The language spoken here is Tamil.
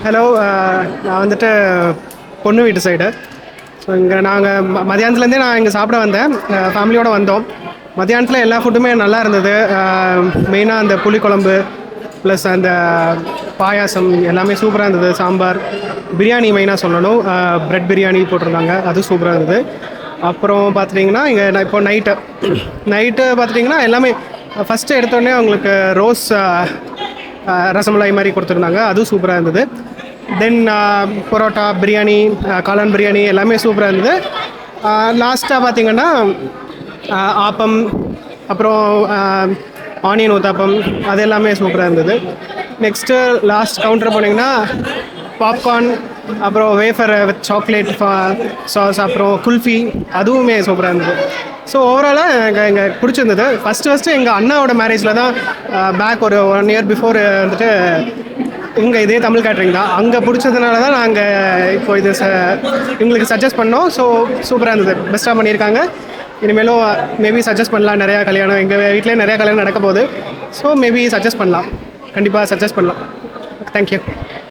ஹலோ. நான் வந்துட்டு பொண்ணு வீட்டு சைடு. ஸோ இங்கே நாங்கள் மதியானத்துலேருந்தே நான் இங்கே சாப்பிட வந்தேன். ஃபேமிலியோடு வந்தோம். மதியானத்தில் எல்லா ஃபுட்டுமே நல்லா இருந்தது. மெயினாக அந்த புளிக்குழம்பு ப்ளஸ் அந்த பாயாசம் எல்லாமே சூப்பராக இருந்தது. சாம்பார், பிரியாணி மெயினாக சொல்லணும். ப்ரெட் பிரியாணி போட்டிருந்தாங்க, அது சூப்பராக இருந்தது. அப்புறம் பார்த்துட்டிங்கன்னா இங்கே நான் இப்போ நைட்டு பார்த்துட்டிங்கன்னா எல்லாமே ஃபஸ்ட்டு எடுத்தோடனே அவங்களுக்கு ரோஸ் ரசமலாய் மாதிரி கொடுத்துருந்தாங்க, அதுவும் சூப்பராக இருந்தது. தென் பரோட்டா, பிரியாணி, காளான் பிரியாணி எல்லாமே சூப்பராக இருந்தது. லாஸ்ட்டாக பார்த்திங்கன்னா ஆப்பம், அப்புறம் ஆனியன் ஊத்தாப்பம், அது எல்லாமே சூப்பராக இருந்தது. நெக்ஸ்ட்டு லாஸ்ட் கவுண்டர் போனீங்கன்னா பாப்கார்ன், அப்புறம் வேஃபர் வித் சாக்லேட் சாஸ், அப்புறம் குல்ஃபி, அதுவுமே சூப்பராக இருந்தது. ஸோ ஓவராலாக எங்கள் பிடிச்சிருந்தது. ஃபஸ்ட்டு எங்கள் அண்ணாவோட மேரேஜில் தான் பேக் ஒரு 1 இயர் பிஃபோர் வந்துட்டு இங்கே இதே தமிழ் கேட்ரிங் தான், அங்கே பிடிச்சதுனால தான் நாங்கள் இப்போ இது எங்களுக்கு சஜஸ்ட் பண்ணோம். ஸோ சூப்பராக இருந்தது, பெஸ்ட்டாக பண்ணியிருக்காங்க. இனிமேலும் மேபி சஜஸ்ட் பண்ணலாம். நிறையா கல்யாணம் எங்கள் வீட்டிலே நிறையா கல்யாணம் நடக்க போகுது. ஸோ மேபி சஜஸ்ட் பண்ணலாம், கண்டிப்பாக சஜஸ்ட் பண்ணலாம். தேங்க்யூ.